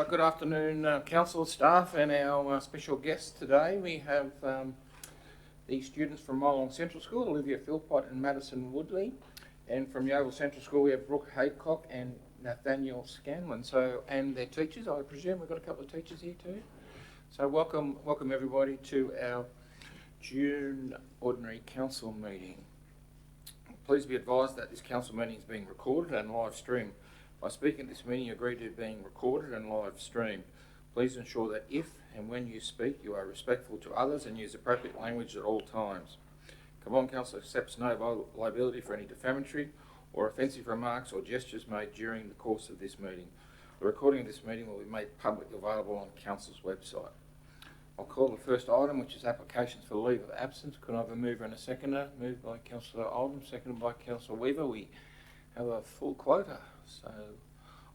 Good afternoon, council staff and our special guests today. We have the students from Molong Central School, Olivia Philpott and Madison Woodley, and from Yeovil Central School we have Brooke Haycock and Nathaniel Scanlon. And their teachers, I presume we've got a couple of teachers here too. So welcome everybody to our June Ordinary Council meeting. Please be advised that this council meeting is being recorded and live streamed. By speaking at this meeting, you agree to being recorded and live streamed. Please ensure that if and when you speak, you are respectful to others and use appropriate language at all times. Cavong Council accepts no liability for any defamatory or offensive remarks or gestures made during the course of this meeting. The recording of this meeting will be made publicly available on Council's website. I'll call the first item, which is applications for leave of absence. Could I have a mover and a seconder? Moved by Councillor Oldham, seconded by Councillor Weaver. We have a full quota, so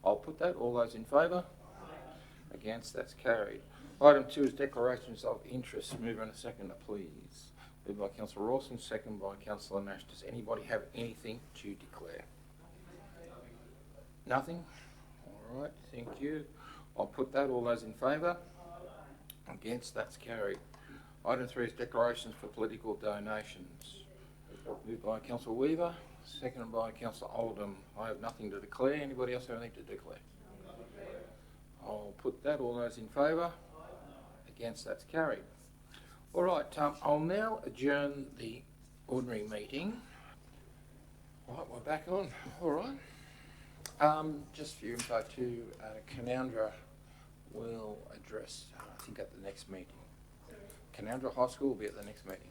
I'll put that. All those in favour? Against? That's carried. Item 2 is declarations of interest. Mover and a seconder, please. Moved by Councillor Rawson, seconded by Councillor Nash. Does anybody have anything to declare? Nothing? All right, thank you. I'll put that. All those in favour? Against? That's carried. Item 3 is declarations for political donations. Moved by Councillor Weaver, seconded by Councillor Oldham. I have nothing to declare. Anybody else have anything to declare? I'll put that. All those in favour? Against? That's carried. All right, I'll now adjourn the ordinary meeting. Right, we're back on. All right. Just for your info too, Canowindra will address, I think, at the next meeting. Canowindra High School will be at the next meeting.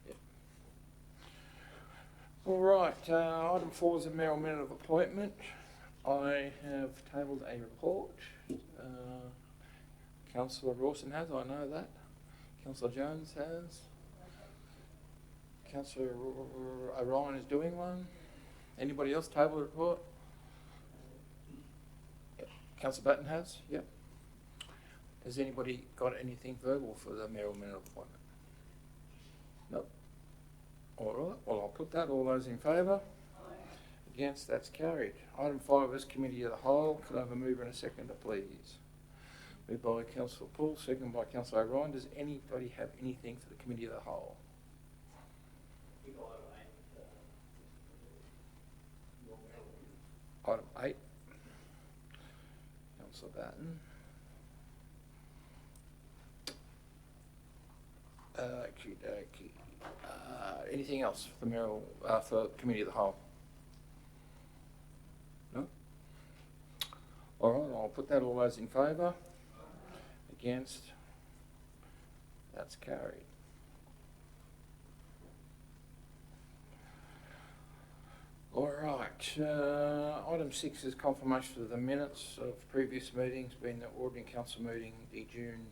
Yep. All right, item 4 is a mayoral minute of appointment. I have tabled a report. Councillor Rawson has, I know that. Councillor Jones has. Councillor Orion is doing one. Anybody else table a report? Yep. Councillor Batten has, yep. Has anybody got anything verbal for the mayoral minute of appointment? Nope. All right, well, I'll put that. All those in favour? Against? That's carried. Item 5 is committee of the whole. Could I have a mover and a seconder, please? Moved by Councillor Poole, seconded by Councillor Orion. Does anybody have anything for the committee of the whole? Item 8. Councillor Batten. Anything else for mayoral, for committee of the whole? No? All right, I'll put that. All those in favour? Against? That's carried. All right, item 6 is confirmation of the minutes of previous meetings, being the ordinary council meeting, the June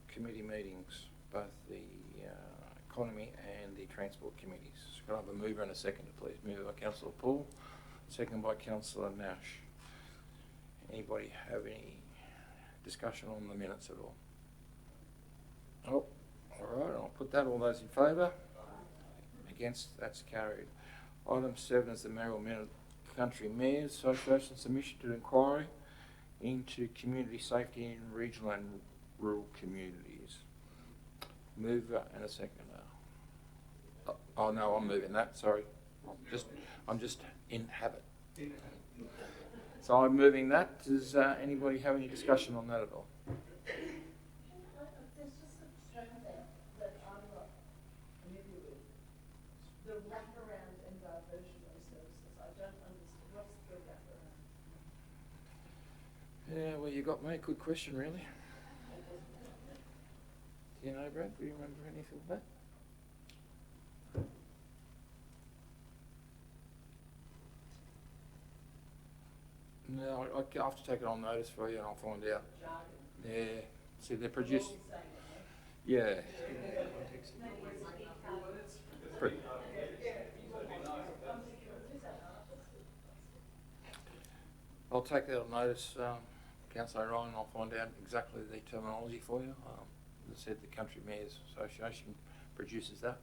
committee meetings, both the economy and the transport committees. Could I have a mover and a seconder, please? Moved by Councillor Poole, seconded by Councillor Nash. Anybody have any discussion on the minutes at all? Oh, all right, I'll put that. All those in favour? Against? That's carried. Item 7 is the mayoral minute Country Mayors Association submission to inquiry into community safety in regional and rural communities. Mover and a seconder. Oh no, I'm moving that. Sorry, I'm just in habit. So I'm moving that. Does anybody have any discussion on that at all? There's just a strand that I'm not familiar with. The wraparound and diversionary services. I don't understand. What's the wraparound? Yeah, well, you got me. Good question, really. Do you know, Brad? Do you remember anything of that? No, I have to take it on notice for you and I'll find out. Yeah. See, they're produced. Yeah. I'll take that on notice, Councillor Ryan, and I'll find out exactly the terminology for you. As I said, the Country Mayors Association produces that.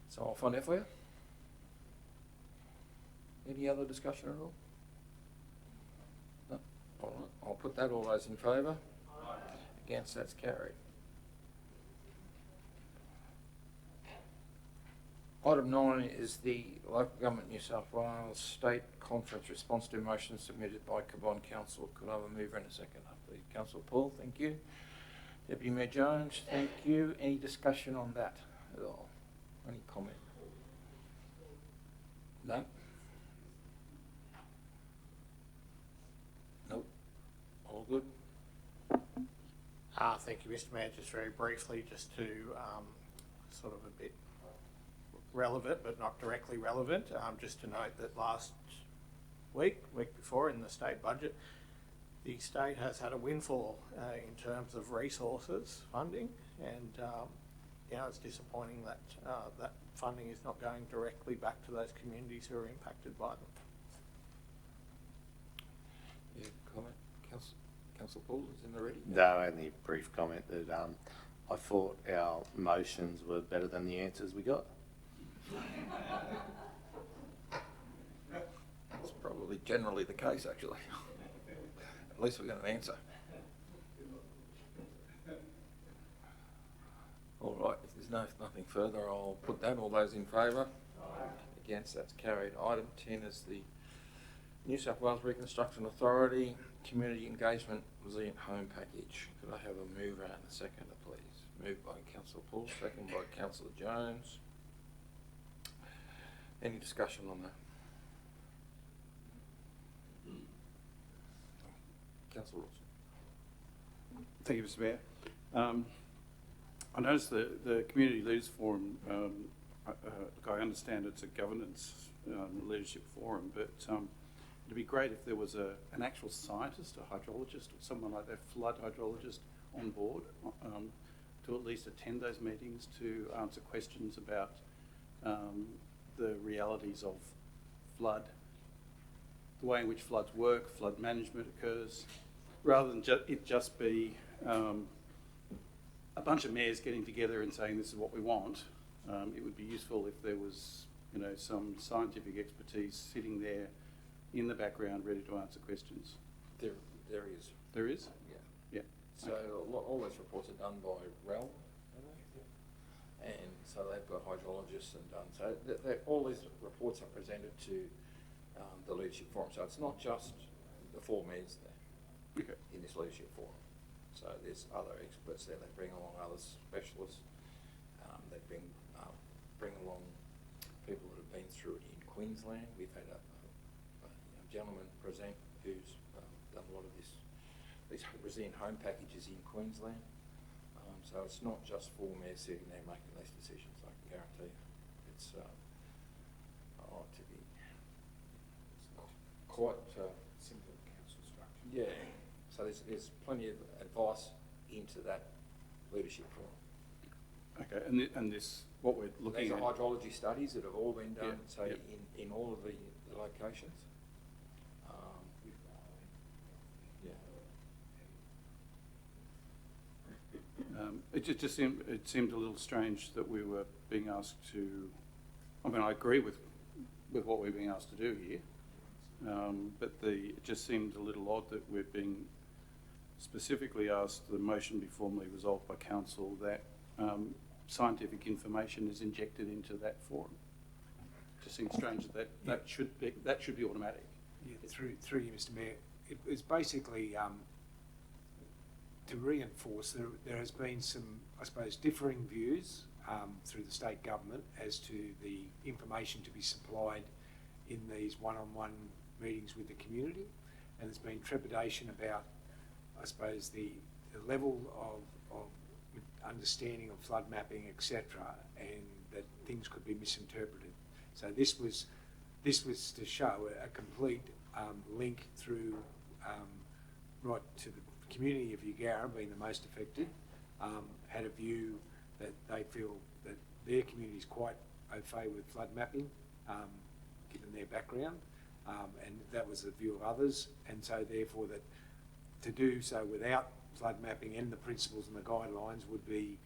So I'll find out for you. Any other discussion at all? No? All right, I'll put that. All those in favour? Aye. Against, that's carried. Item 9 is the Local Government New South Wales State Conference response to motion submitted by Cabonne Council. Could I have a mover and a second? Please, Councillor Paul, thank you. Deputy Mayor Jones, thank you. Any discussion on that at all? Any comment? No? Nope. All good? Thank you, Mr. Mayor. Just very briefly, just to sort of a bit relevant, but not directly relevant, just to note that last week before in the state budget, the state has had a windfall in terms of resources funding, and it's disappointing that that funding is not going directly back to those communities who are impacted by them. Yeah, comment? Councillor Paul is in the ready? No, only a brief comment that I thought our motions were better than the answers we got. That's probably generally the case, actually. At least we got an answer. All right, if there's nothing further, I'll put that. All those in favour? Aye. Against, that's carried. Item 10 is the New South Wales Reconstruction Authority Community Engagement Resilient Home Package. Could I have a mover and a seconder, please? Moved by Councillor Paul, second by Councillor Jones. Any discussion on that? Councillor Wilson. Thank you, Mr. Mayor. I noticed the Community Leaders Forum, look, I understand it's a governance leadership forum, but it'd be great if there was an actual scientist, a hydrologist, or someone like that, flood hydrologist on board to at least attend those meetings to answer questions about the realities of flood, the way in which floods work, flood management occurs, rather than it just be a bunch of mayors getting together and saying this is what we want. It would be useful if there was, some scientific expertise sitting there in the background, ready to answer questions. There is. There is? Yeah. Yeah. So all those reports are done by REL, and so they've got hydrologists and done. So all these reports are presented to the leadership forum. So it's not just the 4 mayors there in this leadership forum. So there's other experts there. They bring along other specialists. They bring along people that have been through it in Queensland. We've had a gentleman present who's done a lot of these resilient home packages in Queensland. So it's not just 4 mayors sitting there making these decisions, I can guarantee you. It's quite simple council structure. yeah. So there's plenty of advice into that leadership forum. Okay, and this, what we're looking These at... are hydrology studies that have all been done, Yeah, in all of the locations. It seemed a little strange that we were being asked to... I mean, I agree with what we're being asked to do here, but it just seemed a little odd that we're being specifically asked, the motion be formally resolved by council, that scientific information is injected into that forum. It just seems strange that should be automatic. Yeah, through you, Mr. Mayor. It was basically to reinforce there has been some, I suppose, differing views through the state government as to the information to be supplied in these one-on-one meetings with the community, and there's been trepidation about, I suppose, the level of understanding of flood mapping, etc., and that things could be misinterpreted. So this was to show a complete link through right to the community of Eugowra, being the most affected, had a view that they feel that their community is quite au fait with flood mapping, given their background, and that was the view of others, and so therefore that to do so without flood mapping and the principles and the guidelines would be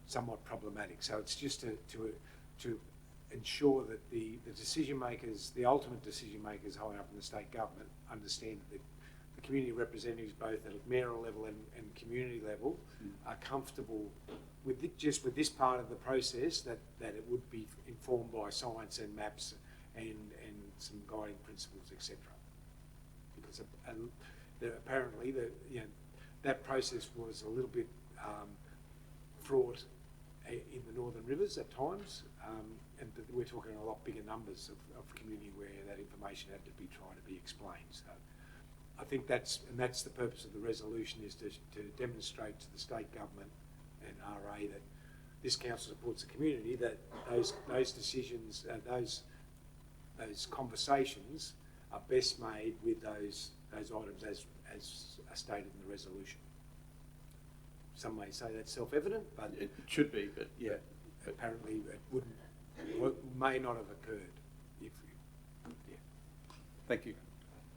somewhat problematic. So it's just to ensure that the decision makers, the ultimate decision makers high up in the state government, understand that the community representatives, both at mayoral level and community level, are comfortable with just with this part of the process, that it would be informed by science and maps and some guiding principles, etc. Because apparently that process was a little bit fraught in the Northern Rivers at times, and we're talking a lot bigger numbers of community where that information had to be trying to be explained. So I think that's the purpose of the resolution, is to demonstrate to the state government and RA that this council supports the community, that those decisions, those conversations are best made with those items as stated in the resolution. Some may say that's self-evident, but It should be, but yeah. apparently it wouldn't, may not have occurred if, yeah. Thank you.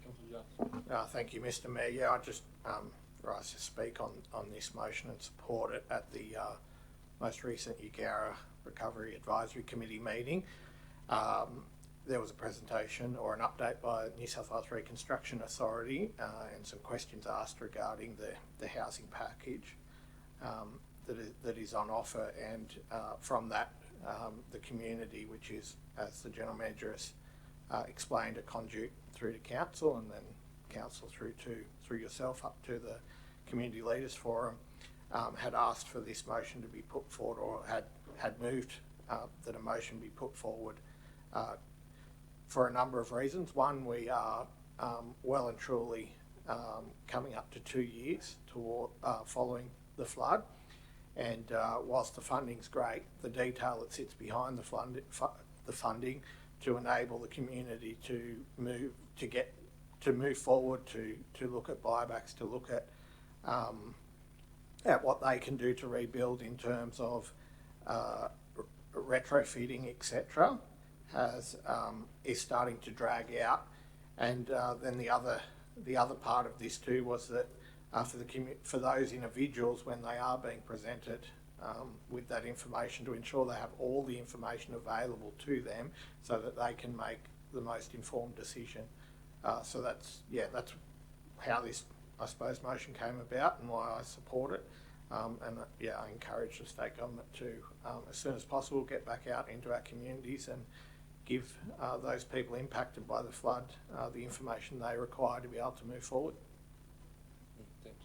Councillor Jones. Thank you, Mr Mayor. Yeah, I just rise to speak on this motion and support it. At the most recent Eugowra Recovery Advisory Committee meeting, there was a presentation or an update by New South Wales Reconstruction Authority and some questions asked regarding the housing package that is on offer, and from that the community, which is, as the General Manager has explained, a conduit through to council, and then council through yourself up to the Community Leaders Forum, had asked for this motion to be put forward, or had moved that a motion be put forward for a number of reasons. One, we are well and truly coming up to 2 years following the flood, and whilst the funding's great, the detail that sits behind the funding to enable the community to move forward, to look at buybacks, to look at what they can do to rebuild in terms of retrofitting, etc., is starting to drag out. And then the other part of this too was that for those individuals, when they are being presented with that information, to ensure they have all the information available to them so that they can make the most informed decision. So that's how this, I suppose, motion came about and why I support it. And I encourage the state government to, as soon as possible, get back out into our communities and give those people impacted by the flood the information they require to be able to move forward. Thank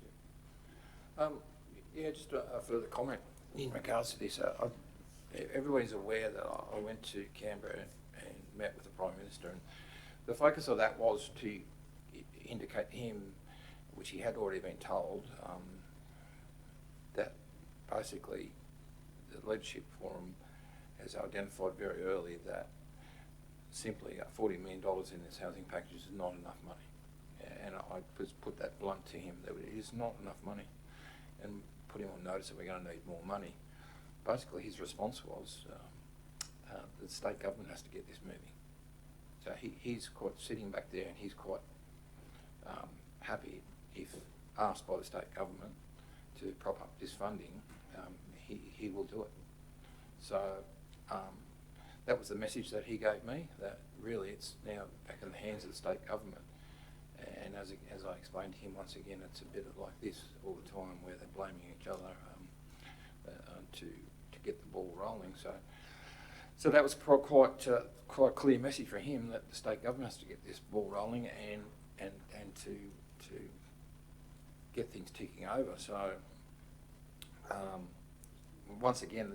you. Just a further comment in regards to this. Everybody's aware that I went to Canberra and met with the Prime Minister, and the focus of that was to indicate to him, which he had already been told, that basically the Leadership Forum has identified very early that simply $40 million in this housing package is not enough money. And I put that blunt to him, that it is not enough money, and put him on notice that we're going to need more money. Basically, his response was the state government has to get this moving. So he's quite sitting back there, and he's quite happy if asked by the state government to prop up this funding, he will do it. So that was the message that he gave me, that really it's now back in the hands of the state government. And as I explained to him, once again, it's a bit of like this all the time, where they're blaming each other to get the ball rolling. So that was quite a clear message for him, that the state government has to get this ball rolling and to get things ticking over. So once again,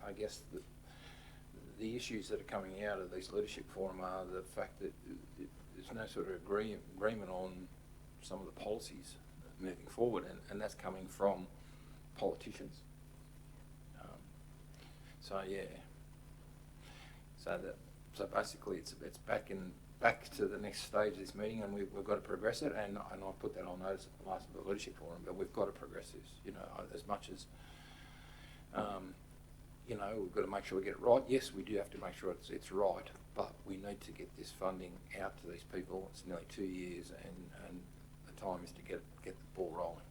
I guess the issues that are coming out of these leadership forum are the fact that there's no sort of agreement on some of the policies moving forward, and that's coming from politicians. So basically, it's back to the next stage of this meeting, and we've got to progress it. And I put that on notice at the last leadership forum, but we've got to progress this. As much as we've got to make sure we get it right. Yes, we do have to make sure it's right, but we need to get this funding out to these people. It's nearly 2 years, and the time is to get the ball rolling.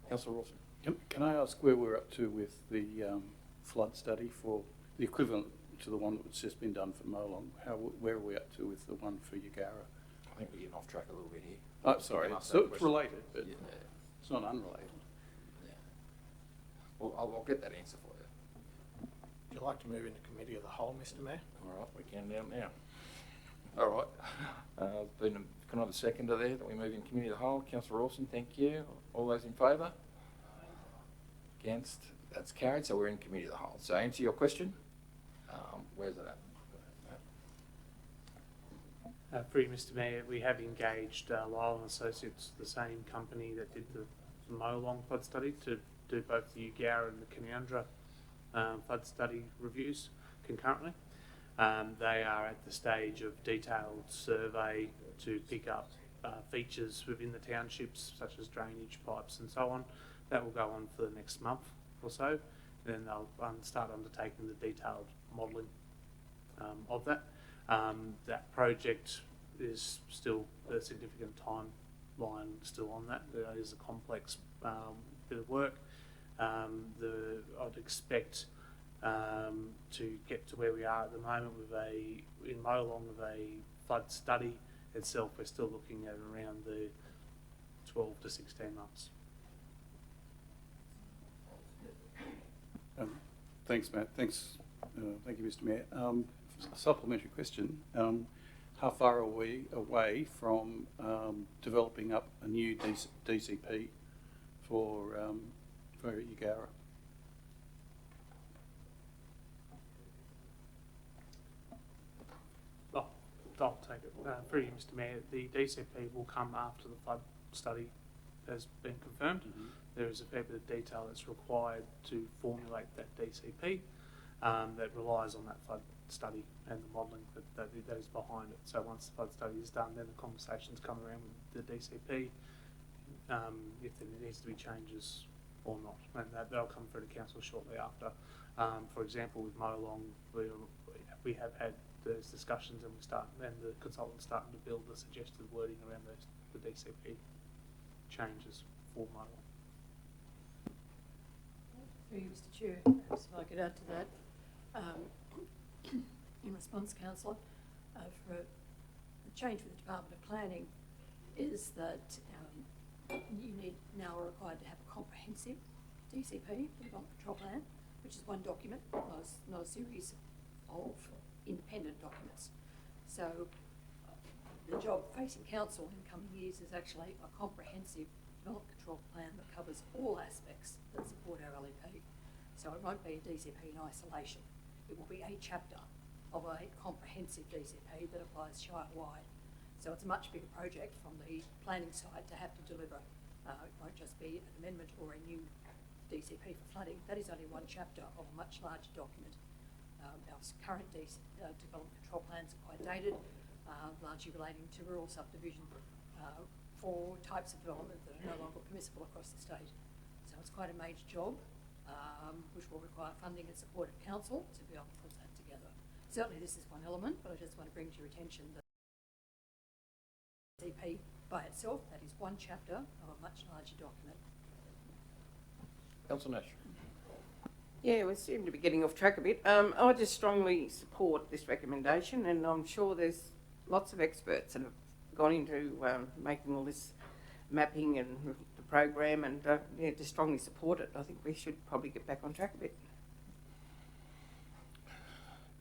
Councillor Rawson. Can I ask where we're up to with the flood study for the equivalent to the one that's just been done for Molong, where are we up to with the one for Yagara? I think we're getting off track a little bit here. Oh, sorry, You can ask so that it's question. related, but Yeah. it's not unrelated. Yeah. Well, I'll get that answer for you. Would you like to move into committee of the whole, Mr Mayor? All right, we can now. All right. Can I have a seconder there that we move in committee of the whole? Councillor Rawson, thank you. All those in favour? Against? That's carried, so we're in committee of the whole. So answer your question. Where's it at? Through you, Mr Mayor, we have engaged Lyle and Associates, the same company that did the Molong flood study, to do both the Eugowra and the Canowindra flood study reviews concurrently. They are at the stage of detailed survey to pick up features within the townships, such as drainage pipes and so on. That will go on for the next month or so. Then they'll start undertaking the detailed modelling of that. That project is still a significant timeline still on that. It is a complex bit of work. I'd expect to get to where we are at the moment with in Molong with a flood study itself. We're still looking at around the 12 to 16 months. Thanks, Matt. Thanks. Thank you, Mr Mayor. A supplementary question. How far are we away from developing up a new DCP for Eugowra? I'll take it. Through you, Mr Mayor, the DCP will come after the flood study has been confirmed. Mm-hmm. There is a fair bit of detail that's required to formulate that DCP that relies on that flood study and the modelling that is behind it. So once the flood study is done, then the conversations come around with the DCP if there needs to be changes or not, and they'll come through to council shortly after. For example, with Molong, we have had those discussions, and the consultant's starting to build the suggested wording around the DCP changes for Molong. Through you, Mr Chair, perhaps if I could add to that. In response, Councillor, for the change with the Department of Planning is that you now are required to have a comprehensive DCP, Development Control Plan, which is one document, not a series of independent documents. So the job facing council in coming years is actually a comprehensive development control plan that covers all aspects that support our LEP. So it won't be a DCP in isolation. It will be a chapter of a comprehensive DCP that applies Shire-wide. So it's a much bigger project from the planning side to have to deliver. It won't just be an amendment or a new DCP for flooding. That is only one chapter of a much larger document. Our current development control plans are quite dated, largely relating to rural subdivision for types of development that are no longer permissible across the state. So it's quite a major job, which will require funding and support of council to be able to put that together. Certainly this is one element, but I just want to bring to your attention that DCP by itself, that is one chapter of a much larger document. Councillor Nash. Yeah, we seem to be getting off track a bit. I just strongly support this recommendation, and I'm sure there's lots of experts that have gone into making all this mapping and the program, and yeah, just strongly support it. I think we should probably get back on track a bit.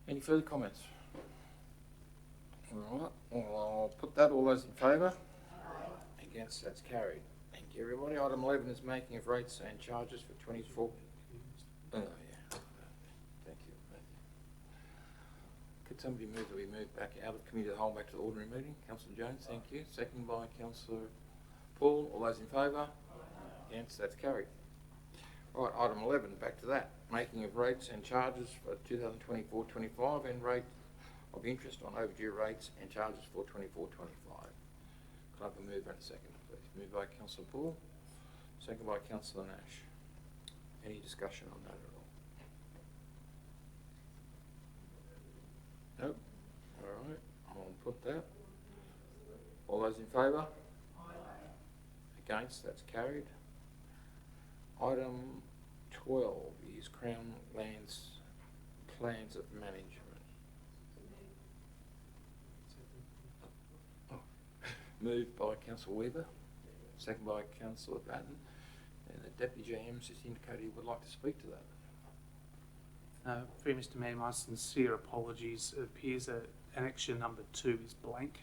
Any further comments? All right, well, I'll put that. All those in favour? Aye. Against? That's carried. Thank you, everybody. Item 11 is making of rates and charges for 24. Oh, yeah. Thank you. Could somebody move that we move back out of committee of the whole back to the ordinary meeting? Councillor Jones, thank you. Second by Councillor Paul. All those in favour? Against? That's carried. Right, item 11, back to that. Making of rates and charges for 2024-25 and rate of interest on overdue rates and charges for 24-25. Can I have a move and a second, please? Moved by Councillor Paul, second by Councillor Nash. Any discussion on that at all? Nope. All right, I'll put that. All those in favour? Aye. Against? That's carried. Item 12 is Crown Lands Plans of Management. Moved by Councillor Weaver, second by Councillor Batten. And the Deputy GM's just indicated he would like to speak to that. Through Mr Mayor, my sincere apologies. It appears that annexure number 2 is blank,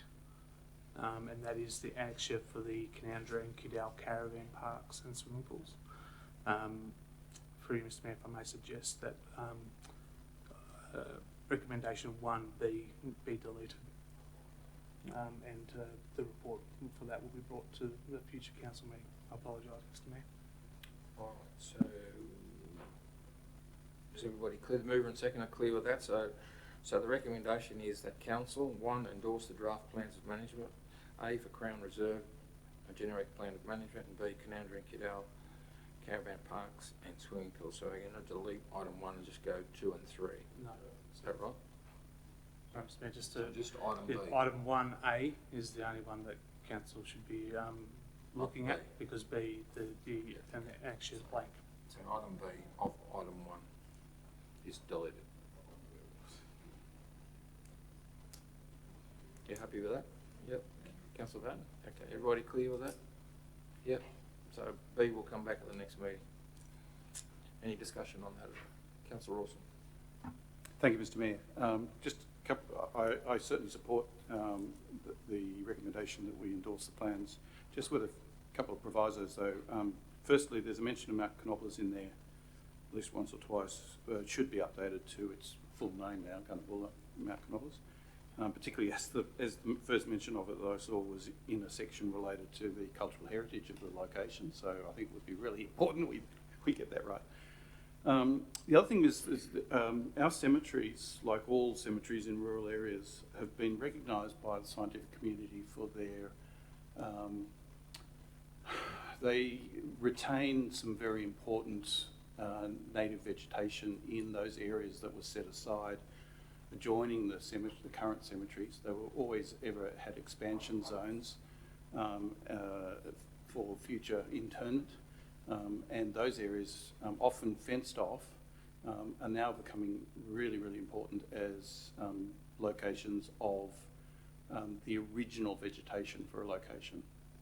and that is the annexure for the Canowindra and Kidal caravan parks and swimming pools. Through you, Mr Mayor, if I may suggest that recommendation 1B be deleted, and the report for that will be brought to the future council meeting. I apologise, Mr Mayor. All right, so is everybody clear? The mover and second are clear with that. So the recommendation is that council, 1, endorse the draft plans of management, A, for Crown Reserve, a generic plan of management, and B, Canowindra and Kidal caravan parks and swimming pools. So we're going to delete item 1 and just go 2 and 3. No. Is that right? Sorry, Mr Mayor, just So just item B. item 1A is the only one that council should be looking at, because B, the annexure is blank. So item B of item 1 is deleted. You happy with that? Yep. Councillor Batten? Okay, everybody clear with that? Yep. So B will come back at the next meeting. Any discussion on that? Councillor Rawson. Thank you, Mr Mayor. Just a couple, I certainly support the recommendation that we endorse the plans, just with a couple of provisos though. Firstly, there's a mention of Mount Canobolas in there at least once or twice. It should be updated to its full name now, Mount Canobolas. Particularly as the first mention of it that I saw was in a section related to the cultural heritage of the location, so I think it would be really important we get that right. The other thing is our cemeteries, like all cemeteries in rural areas, have been recognised by the scientific community for their they retain some very important native vegetation in those areas that were set aside adjoining the current cemeteries. They were always ever had expansion zones for future internment, and those areas, often fenced off, are now becoming really, really important as locations of the original vegetation for a location.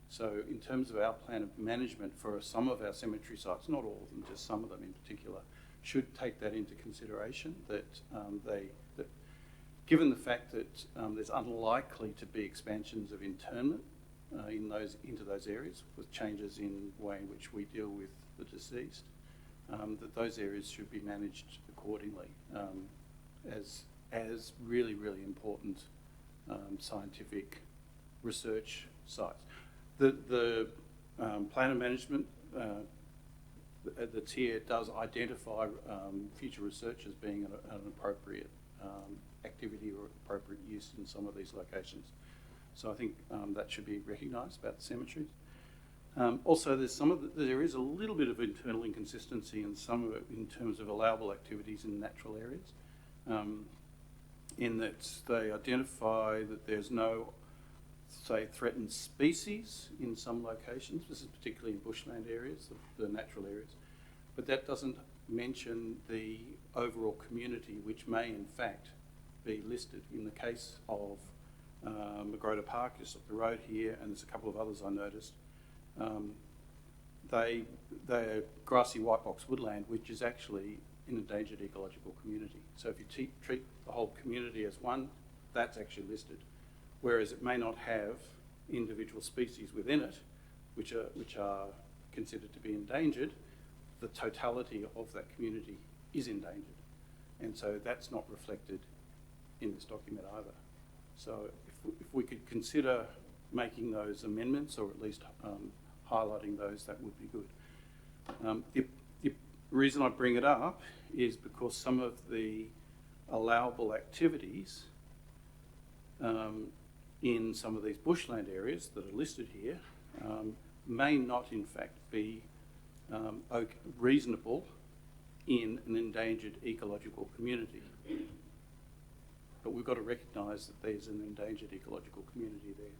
So in terms of our plan of management for some of our cemetery sites, not all of them, just some of them in particular, should take that into consideration, that given the fact that there's unlikely to be expansions of internment into those areas with changes in the way in which we deal with the deceased, that those areas should be managed accordingly as really, really important scientific research sites. The plan of management that's here does identify future research as being an appropriate activity or appropriate use in some of these locations. So I think that should be recognised about the cemeteries. Also, there is a little bit of internal inconsistency in some of it in terms of allowable activities in natural areas, in that they identify that there's no, say, threatened species in some locations. This is particularly in bushland areas, the natural areas, but that doesn't mention the overall community, which may in fact be listed. In the case of Magrota Park, just up the road here, and there's a couple of others I noticed, they're grassy white box woodland, which is actually an endangered ecological community. So if you treat the whole community as one, that's actually listed. Whereas it may not have individual species within it, which are considered to be endangered, the totality of that community is endangered. And so that's not reflected in this document either. So if we could consider making those amendments, or at least highlighting those, that would be good. The reason I bring it up is because some of the allowable activities in some of these bushland areas that are listed here may not in fact be reasonable in an endangered ecological community. But we've got to recognise that there's an endangered ecological community there.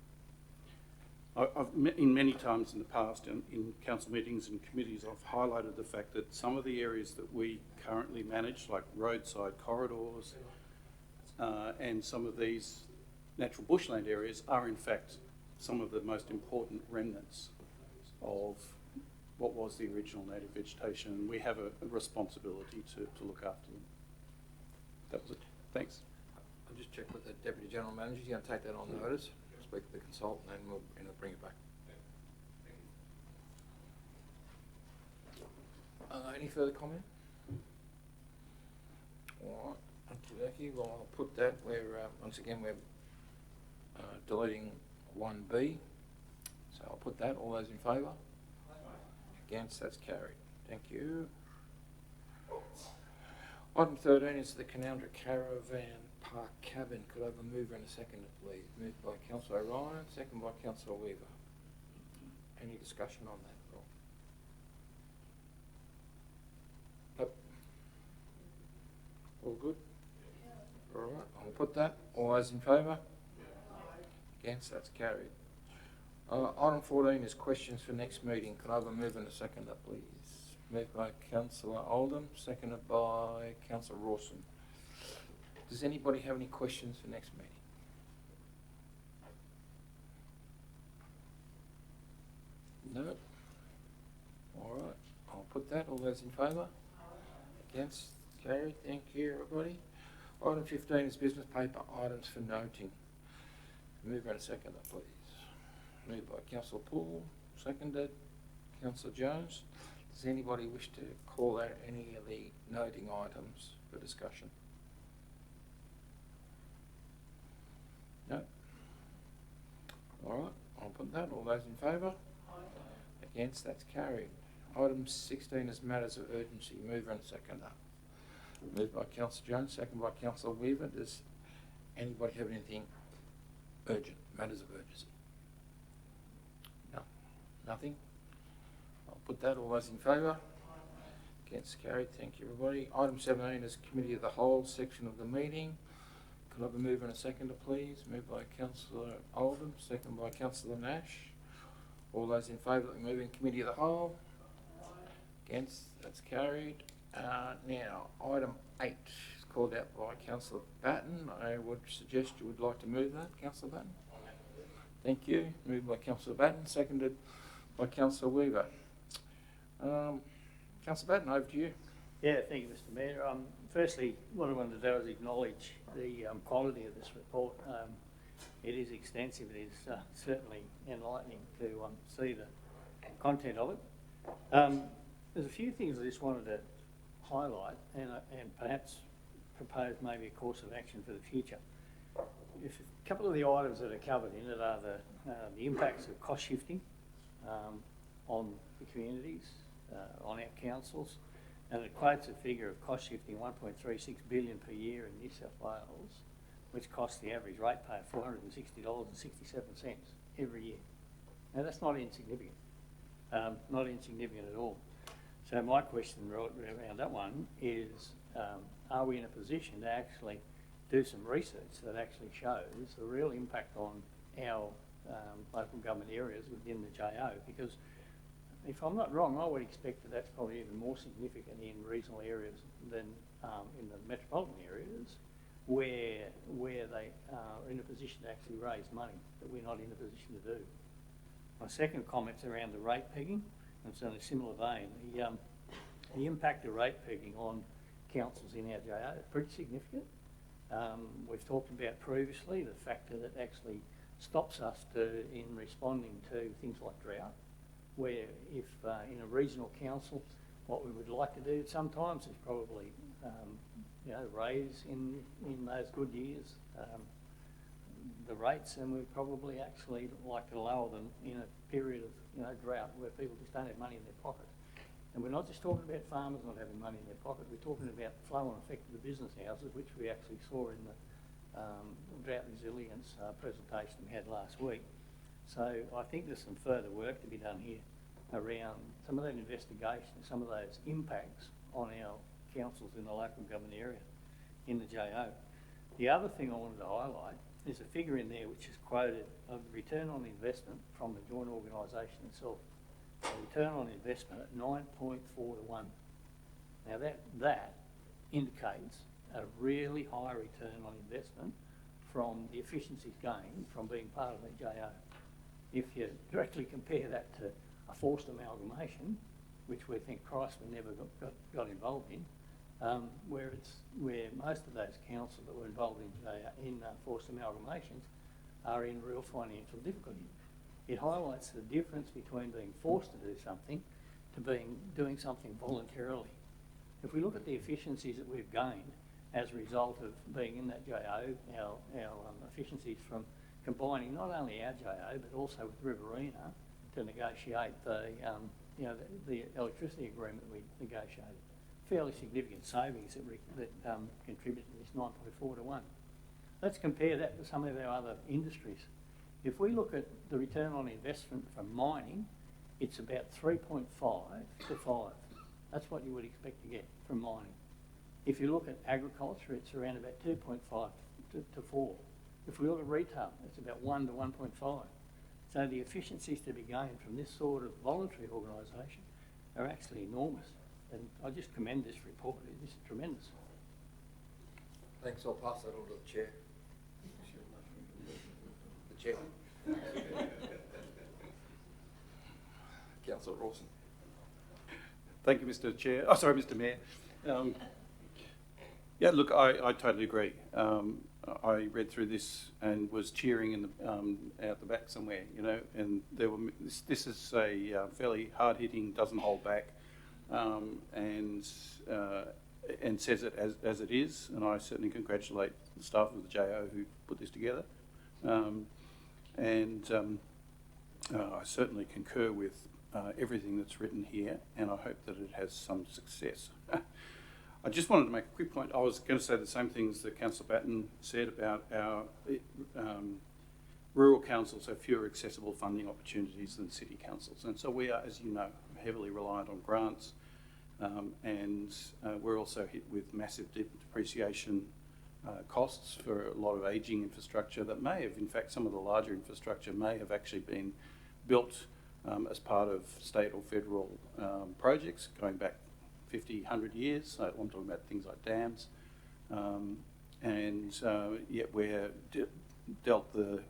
In many times in the past, in council meetings and committees, I've highlighted the fact that some of the areas that we currently manage, like roadside corridors, and some of these natural bushland areas, are in fact some of the most important remnants of what was the original native vegetation, and we have a responsibility to look after them. That was it. Thanks. I'll just check with the Deputy General Manager. He's going to take that on notice, speak to the consultant, and we'll bring it back. Any further comment? All right, okay, well, I'll put that where, once again, we're deleting 1B. So I'll put that. All those in favour? Against? That's carried. Thank you. Item 13 is the Canowindra Caravan Park Cabin. Could I have a mover and a second, please? Moved by Councillor Ryan, second by Councillor Weaver. Any discussion on that? Nope. All good? All right, I'll put that. All those in favour? Against? That's carried. Item 14 is questions for next meeting. Could I have a mover and a seconder, please? Moved by Councillor Oldham, seconded by Councillor Rawson. Does anybody have any questions for next meeting? No? All right, I'll put that. All those in favour? Against? Carried. Thank you, everybody. Item 15 is business paper items for noting. Mover and a seconder, please. Moved by Councillor Poole, seconded Councillor Jones. Does anybody wish to call out any of the noting items for discussion? No? All right, I'll put that. All those in favour? Against? That's carried. Item 16 is matters of urgency. Mover and seconder. Moved by Councillor Jones, seconded by Councillor Weaver. Does anybody have anything urgent? Matters of urgency? No? Nothing? I'll put that. All those in favour? Against? Carried. Thank you, everybody. Item 17 is Committee of the Whole section of the meeting. Could I have a mover and a seconder, please? Moved by Councillor Oldham, seconded by Councillor Nash. All those in favour of moving Committee of the Whole? Against? That's carried. Now, item 8 is called out by Councillor Batten. I would suggest you would like to move that, Councillor Batten. Thank you. Moved by Councillor Batten, seconded by Councillor Weaver. Councillor Batten, over to you. Yeah, thank you, Mr. Mayor. Firstly, what I wanted to do is acknowledge the quality of this report. It is extensive. It is certainly enlightening to see the content of it. There's a few things I just wanted to highlight and perhaps propose maybe a course of action for the future. If a couple of the items that are covered in it are the impacts of cost shifting on the communities, on our councils, and it quotes a figure of cost shifting 1.36 billion per year in New South Wales, which costs the average ratepayer $460.67 every year. Now that's not insignificant, not insignificant at all. So my question around that one is, are we in a position to actually do some research that actually shows the real impact on our local government areas within the JO? Because if I'm not wrong, I would expect that that's probably even more significant in regional areas than in the metropolitan areas, where they are in a position to actually raise money that we're not in a position to do. My second comment's around the rate pegging. It's in a similar vein. The impact of rate pegging on councils in our JO is pretty significant. We've talked about previously the factor that actually stops us in responding to things like drought, where if in a regional council, what we would like to do sometimes is probably raise in those good years the rates, and we'd probably actually like to lower them in a period of drought where people just don't have money in their pocket. And we're not just talking about farmers not having money in their pocket, we're talking about the flow and effect of the business houses, which we actually saw in the drought resilience presentation we had last week. So I think there's some further work to be done here around some of that investigation, some of those impacts on our councils in the local government area in the JO. The other thing I wanted to highlight is a figure in there which is quoted of the return on investment from the joint organisation itself. The return on investment at 9.4 to 1. Now that indicates a really high return on investment from the efficiencies gained from being part of the JO. if you directly compare that to a forced amalgamation, which we think Christ we never got involved in, where most of those councils that were involved in forced amalgamations are in real financial difficulty. It highlights the difference between being forced to do something to doing something voluntarily. If we look at the efficiencies that we've gained as a result of being in that JO, our efficiencies from combining not only our JO but also with Riverina to negotiate the electricity agreement we negotiated, fairly significant savings that contribute to this 9.4 to 1. Let's compare that to some of our other industries. If we look at the return on investment from mining, it's about 3.5 to 5. That's what you would expect to get from mining. If you look at agriculture, it's around about 2.5 to 4. If we look at retail, it's about 1 to 1.5. So the efficiencies to be gained from this sort of voluntary organisation are actually enormous. And I just commend this report. It is tremendous. Thanks. I'll pass that on to the chair. The chair. Councillor Rawson. Thank you, Mr. Chair. Oh, sorry, Mr. Mayor. Yeah, look, I totally agree. I read through this and was cheering in the, out the back somewhere, you know, and there were, this is a fairly hard-hitting, doesn't hold back, and says it as it is, and I certainly congratulate the staff of the JO who put this together. I certainly concur with everything that's written here, and I hope that it has some success. I just wanted to make a quick point. I was going to say the same things that Councillor Batten said about our rural councils have fewer accessible funding opportunities than city councils. And so we are, as you know, heavily reliant on grants, and we're also hit with massive depreciation costs for a lot of ageing infrastructure that may have, in fact, some of the larger infrastructure may have actually been built as part of state or federal projects going back 50, 100 years. I'm talking about things like dams. Yet we're dealt the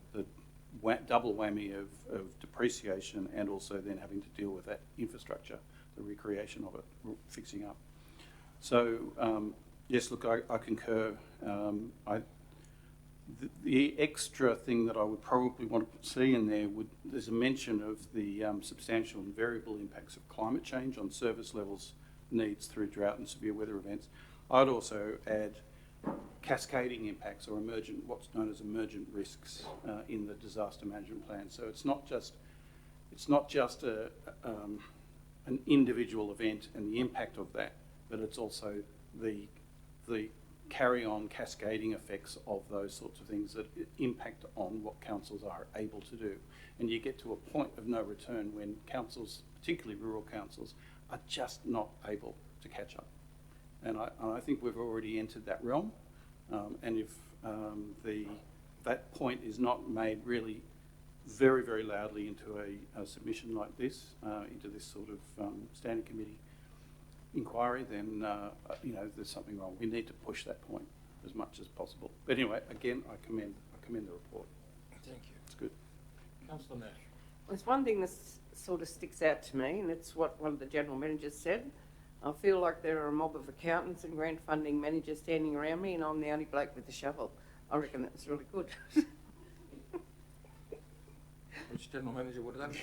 double whammy of depreciation and also then having to deal with that infrastructure, the recreation of it, fixing up. So, yes, look, I concur. The extra thing that I would probably want to see in there there's a mention of the substantial and variable impacts of climate change on service levels needs through drought and severe weather events. I'd also add cascading impacts or what's known as emergent risks in the disaster management plan. So it's not just an individual event and the impact of that, but it's also the carry-on cascading effects of those sorts of things that impact on what councils are able to do. And you get to a point of no return when councils, particularly rural councils, are just not able to catch up. And I think we've already entered that realm. And if that point is not made really very, very loudly into a submission like this, into this sort of standing committee inquiry, then there's something wrong. We need to push that point as much as possible. But anyway, again, I commend the report. Thank you. It's good. Councillor Nash. There's one thing that sort of sticks out to me, and it's what one of the general managers said. I feel like there are a mob of accountants and grant funding managers standing around me, and I'm the only bloke with the shovel. I reckon that was really good. Which general manager would that be?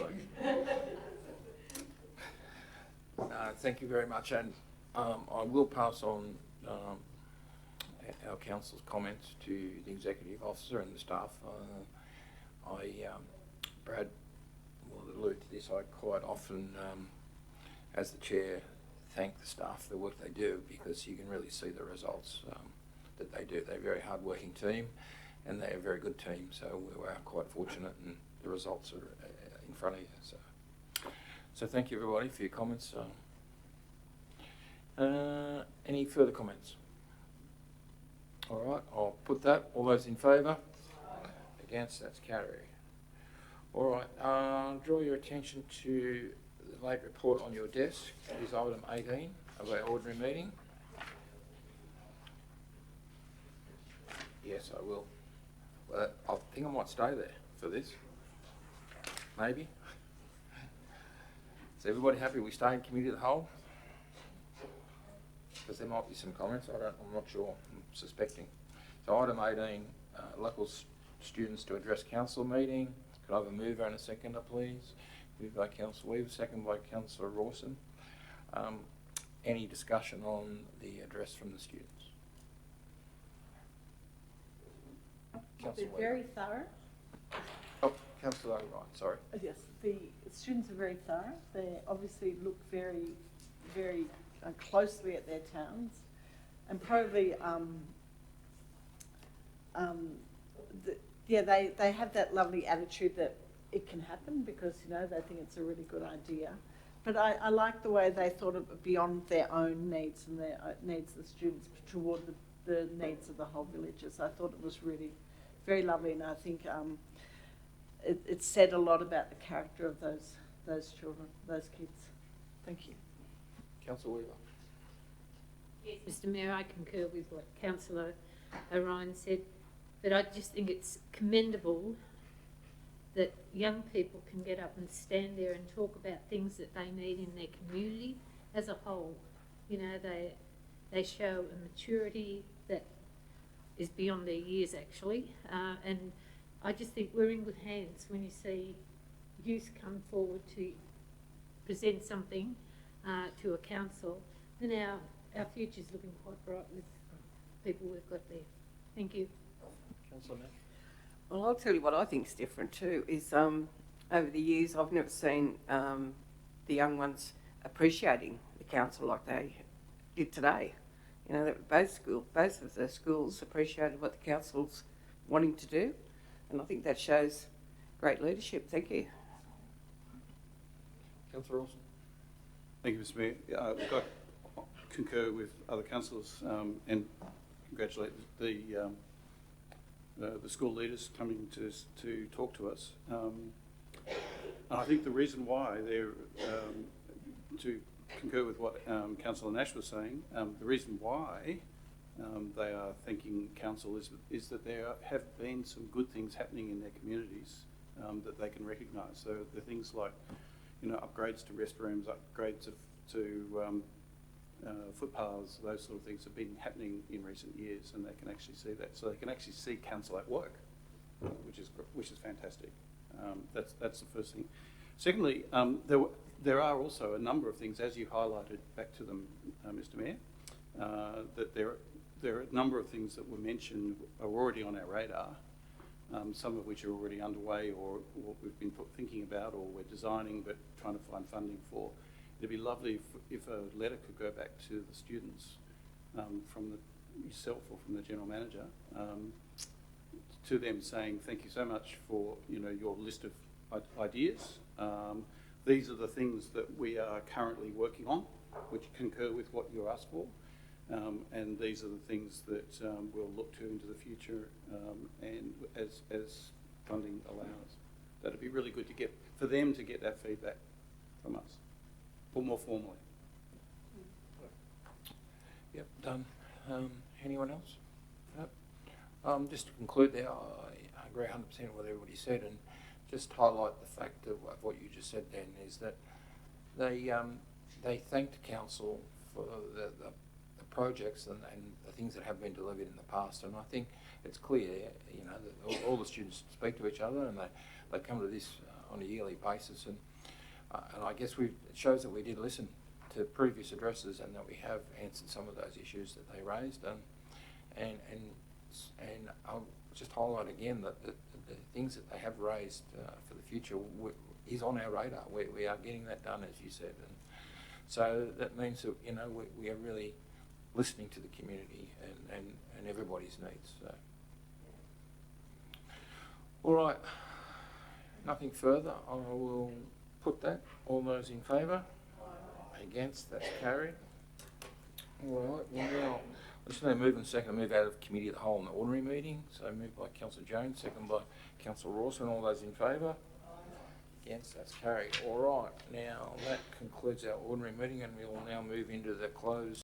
Thank you very much, and I will pass on our council's comments to the executive officer and the staff. Brad will allude to this. I quite often, as the chair, thank the staff for the work they do, because you can really see the results that they do. They're a very hard-working team, and they're a very good team. So we are quite fortunate, and the results are in front of you. So thank you, everybody, for your comments. Any further comments? All right, I'll put that. All those in favour? Against? That's carried. All right, draw your attention to the late report on your desk. It is item 18 of our ordinary meeting. Yes, I will. Well, I think I might stay there for this. Maybe? Is everybody happy we stay in committee of the whole? Because there might be some comments, I'm not sure, I'm suspecting. So item 18, local students to address council meeting. Could I have a mover and a seconder, please? Moved by Councillor Weaver, second by Councillor Rawson. Any discussion on the address from the students? Councillor They're Weaver. very thorough. Oh, Councillor O'Ryan, sorry. Yes, the students are very thorough. They obviously look very, very closely at their towns, and probably, they have that lovely attitude that it can happen because, you know, they think it's a really good idea. But I like the way they thought of beyond their own needs and their needs of the students toward the needs of the whole villages. I thought it was really very lovely, and I think it said a lot about the character of those children, those kids. Thank you. Councillor Weaver. Yes, Mr Mayor, I concur with what Councillor Orion said, but I just think it's commendable that young people can get up and stand there and talk about things that they need in their community as a whole. You know, they show a maturity that is beyond their years, actually, and I just think we're in good hands when you see youth come forward to present something to a council, then our future's looking quite bright with people we've got there. Thank you. Councillor Mack. Well, I'll tell you what I think is different too, is over the years I've never seen the young ones appreciating the council like they did today. You know, that both of the schools appreciated what the council's wanting to do, and I think that shows great leadership. Thank you. Councillor Rawson. Thank you, Mr Mayor. I concur with other councillors and congratulate the school leaders coming to talk to us. And I think the reason why they're, to concur with what Councillor Nash was saying, the reason why they are thanking council is that there have been some good things happening in their communities that they can recognise. So the things like, you know, upgrades to restrooms, upgrades to footpaths, those sort of things have been happening in recent years, and they can actually see that. So they can actually see council at work, which is fantastic. That's the first thing. Secondly, there are also a number of things, as you highlighted back to them, Mr Mayor, that there are a number of things that were mentioned are already on our radar. Some of which are already underway, or we've been thinking about, or we're designing but trying to find funding for. It'd be lovely if a letter could go back to the students from yourself or from the General Manager to them saying thank you so much for, you know, your list of ideas. These are the things that we are currently working on, which concur with what you asked for. And these are the things that we'll look to into the future and as funding allows. That'd be really good to get, for them to get that feedback from us, or more formally. Yep, done. Anyone else? Nope. Just to conclude there, I agree 100% with everybody said, and just highlight the fact of what you just said then, is that they thanked council for the projects and the things that have been delivered in the past, and I think it's clear, you know, that all the students speak to each other, and they come to this on a yearly basis, and I guess it shows that we did listen to previous addresses and that we have answered some of those issues that they raised, and I'll just highlight again that the things that they have raised for the future is on our radar. We are getting that done, as you said, and so that means that, you know, we are really listening to the community and everybody's needs. So. All right, nothing further. I will put that. All those in favour? Against? That's carried. All right, well now, I'm just going to move in a second, move out of committee of the whole in the ordinary meeting. So moved by Councillor Jones, second by Councillor Rawson. All those in favour? Against? That's carried. All right, now that concludes our ordinary meeting, and we will now move into the closed